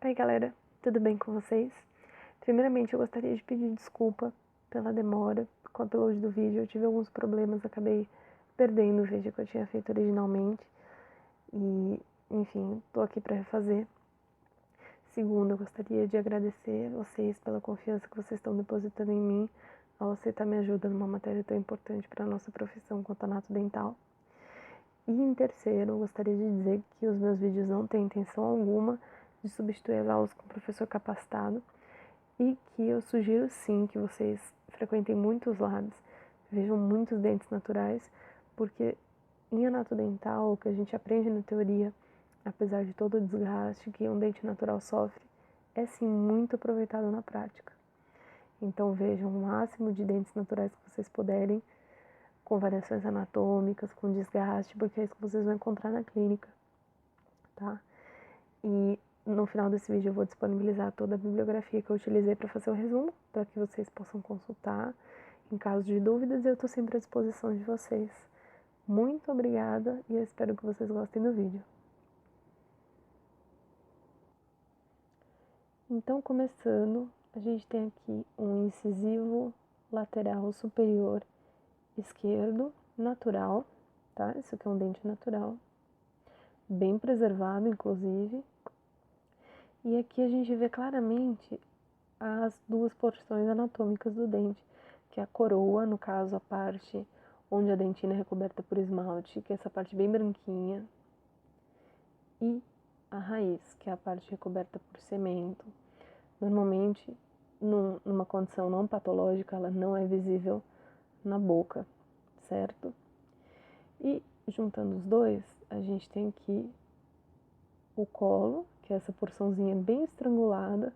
Oi galera, tudo bem com vocês? Primeiramente eu gostaria de pedir desculpa pela demora com o upload do vídeo. Eu tive alguns problemas, acabei perdendo o vídeo que eu tinha feito originalmente e, enfim, tô aqui para refazer. Segundo, eu gostaria de agradecer vocês pela confiança que vocês estão depositando em mim ao aceitar minha ajuda numa matéria tão importante para a nossa profissão quanto a anato dental. E em terceiro, eu gostaria de dizer que os meus vídeos não têm intenção alguma de substituir as aulas com o professor capacitado e que eu sugiro sim que vocês frequentem muitos labs, vejam muitos dentes naturais, porque em anato dental o que a gente aprende na teoria, apesar de todo o desgaste que um dente natural sofre, é sim muito aproveitado na prática. Então vejam o máximo de dentes naturais que vocês puderem, com variações anatômicas, com desgaste, porque é isso que vocês vão encontrar na clínica, tá? E no final desse vídeo eu vou disponibilizar toda a bibliografia que eu utilizei para fazer o resumo, para que vocês possam consultar em caso de dúvidas, e eu estou sempre à disposição de vocês. Muito obrigada e eu espero que vocês gostem do vídeo. Então, começando, a gente tem aqui um incisivo lateral superior esquerdo natural, tá? Isso aqui é um dente natural, bem preservado, inclusive. E aqui a gente vê claramente as duas porções anatômicas do dente, que é a coroa, no caso a parte onde a dentina é recoberta por esmalte, que é essa parte bem branquinha, e a raiz, que é a parte recoberta por cemento. Normalmente, numa condição não patológica, ela não é visível na boca, certo? E juntando os dois, a gente tem aqui o colo, que é essa porçãozinha bem estrangulada,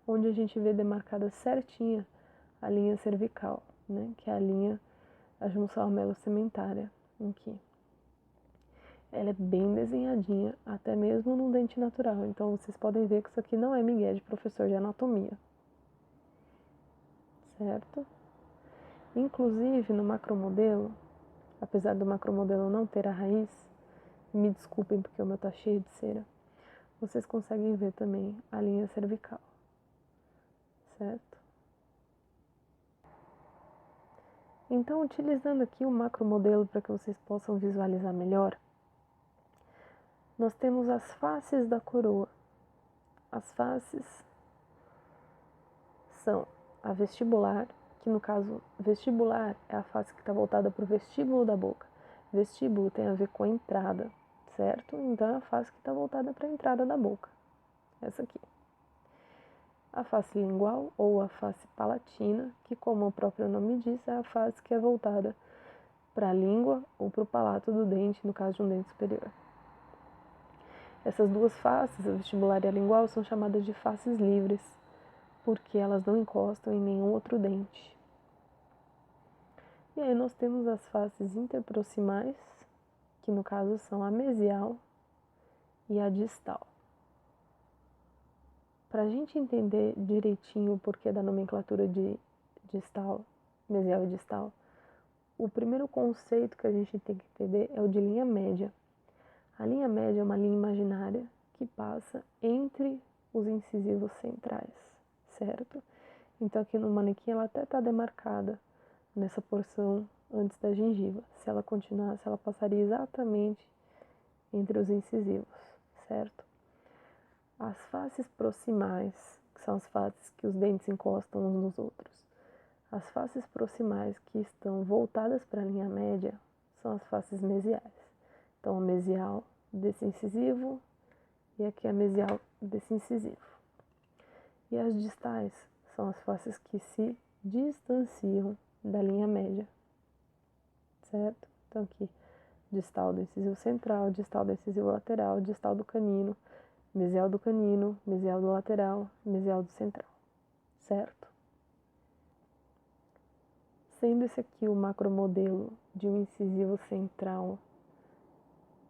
onde a gente vê demarcada certinha a linha cervical, né, que é a linha, a junção amelocementária aqui. Ela é bem desenhadinha, até mesmo no dente natural, então vocês podem ver que isso aqui não é migué de professor de anatomia, certo? Inclusive no macromodelo, apesar do macromodelo não ter a raiz, me desculpem porque o meu tá cheio de cera, vocês conseguem ver também a linha cervical, certo? Então, utilizando aqui o macromodelo para que vocês possam visualizar melhor, nós temos as faces da coroa. As faces são a vestibular, que no caso, vestibular é a face que está voltada para o vestíbulo da boca. Vestíbulo tem a ver com a entrada, certo? Então é a face que está voltada para a entrada da boca. Essa aqui. A face lingual ou a face palatina, que como o próprio nome diz, é a face que é voltada para a língua ou para o palato do dente, no caso de um dente superior. Essas duas faces, a vestibular e a lingual, são chamadas de faces livres, porque elas não encostam em nenhum outro dente. E aí nós temos as faces interproximais, que no caso são a mesial e a distal. Para a gente entender direitinho o porquê da nomenclatura de distal, mesial e distal, o primeiro conceito que a gente tem que entender é o de linha média. A linha média é uma linha imaginária que passa entre os incisivos centrais, certo? Então aqui no manequim ela até está demarcada nessa porção antes da gengiva. Se ela continuasse, ela passaria exatamente entre os incisivos, certo? As faces proximais, que são as faces que os dentes encostam uns nos outros, as faces proximais que estão voltadas para a linha média são as faces mesiais. Então a mesial desse incisivo e aqui a mesial desse incisivo. E as distais são as faces que se distanciam da linha média, certo? Então aqui, distal do incisivo central, distal do incisivo lateral, distal do canino, mesial do canino, mesial do lateral, mesial do central, certo? Sendo esse aqui o macromodelo de um incisivo central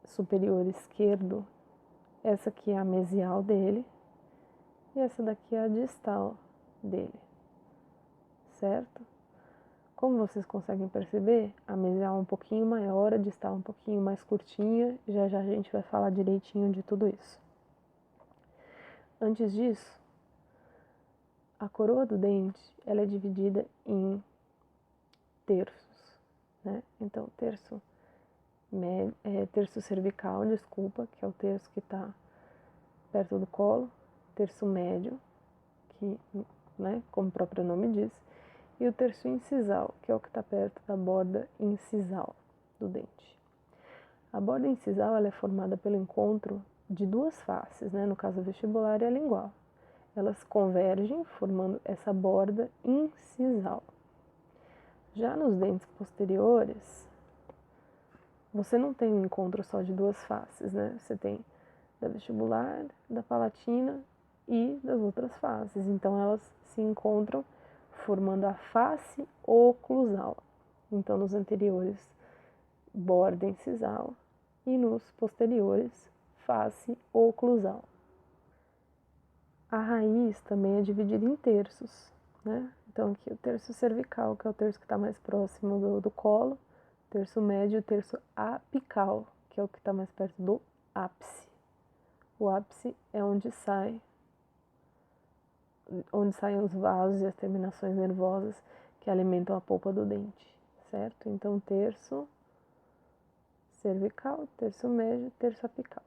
superior esquerdo, essa aqui é a mesial dele e essa daqui é a distal dele, certo? Como vocês conseguem perceber, a mesial é um pouquinho maior, a distal um pouquinho mais curtinha, já já a gente vai falar direitinho de tudo isso. Antes disso, a coroa do dente, ela é dividida em terços, né? Então, terço cervical, desculpa, que é o terço que está perto do colo, terço médio, que, né, como o próprio nome diz, e o terço incisal, que é o que está perto da borda incisal do dente. A borda incisal ela é formada pelo encontro de duas faces, né, no caso a vestibular e a lingual. Elas convergem, formando essa borda incisal. Já nos dentes posteriores, você não tem um encontro só de duas faces, né? Você tem da vestibular, da palatina e das outras faces. Então, elas se encontram formando a face oclusal. Então, nos anteriores, borda incisal e nos posteriores, face oclusal. A raiz também é dividida em terços, né? Então, aqui o terço cervical, que é o terço que está mais próximo do colo, terço médio e o terço apical, que é o que está mais perto do ápice. O ápice é onde saem os vasos e as terminações nervosas que alimentam a polpa do dente, certo? Então, terço cervical, terço médio, terço apical.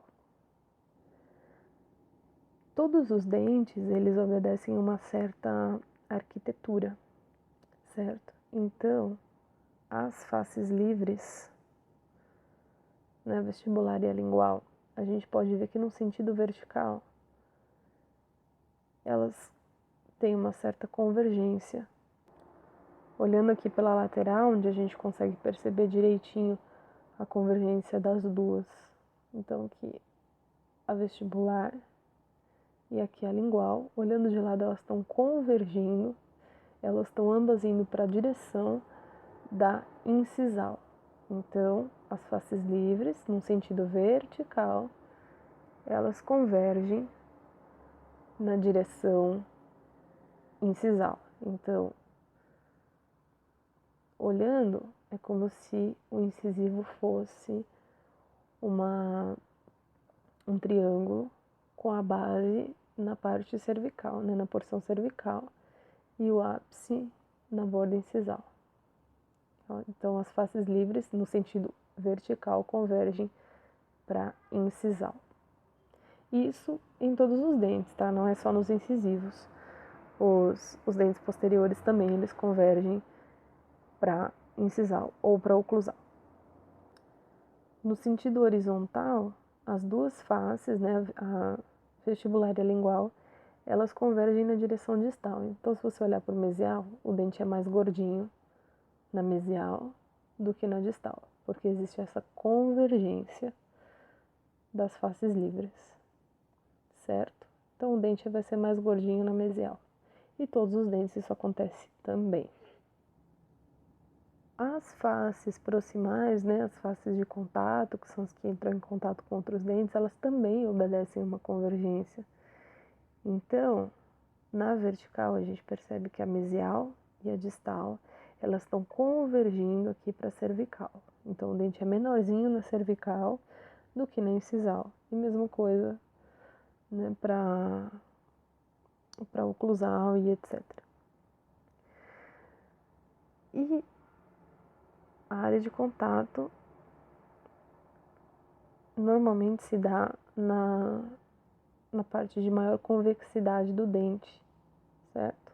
Todos os dentes, eles obedecem uma certa arquitetura, certo? Então, as faces livres, né, vestibular e a lingual, a gente pode ver que no sentido vertical, elas têm uma certa convergência. Olhando aqui pela lateral, onde a gente consegue perceber direitinho a convergência das duas. Então, aqui a vestibular e aqui a lingual, olhando de lado, elas estão convergindo, elas estão ambas indo para a direção da incisal. Então, as faces livres, num sentido vertical, elas convergem na direção incisal. Então, olhando, é como se o incisivo fosse um triângulo com a base na parte cervical, né, na porção cervical, e o ápice na borda incisal. Então, as faces livres, no sentido vertical, convergem para incisal. Isso em todos os dentes, tá? Não é só nos incisivos. Os dentes posteriores também, eles convergem para incisal ou para oclusal. No sentido horizontal, as duas faces, né, a vestibular e a lingual, elas convergem na direção distal. Então, se você olhar para o mesial, o dente é mais gordinho na mesial do que na distal, porque existe essa convergência das faces livres, certo? Então, o dente vai ser mais gordinho na mesial. E todos os dentes isso acontece também. As faces proximais, né, as faces de contato, que são as que entram em contato com outros dentes, elas também obedecem uma convergência. Então, na vertical, a gente percebe que a mesial e a distal, elas estão convergindo aqui para a cervical. Então, o dente é menorzinho na cervical do que na incisal. E mesma coisa, né, para oclusal e etc. E a área de contato normalmente se dá na parte de maior convexidade do dente, certo?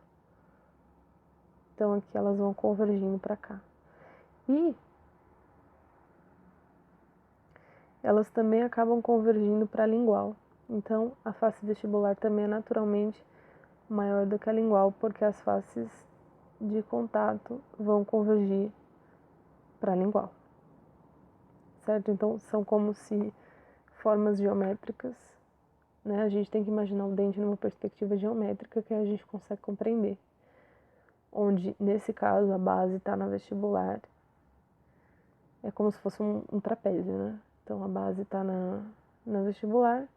Então aqui elas vão convergindo para cá. E elas também acabam convergindo para a lingual. Então a face vestibular também é naturalmente maior do que a lingual, porque as faces de contato vão convergir para a lingual, certo? Então são como se formas geométricas, né? A gente tem que imaginar o dente numa perspectiva geométrica que a gente consegue compreender, onde nesse caso a base está na vestibular, é como se fosse um trapézio, né? Então a base está na vestibular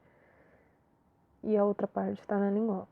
e a outra parte está na lingual.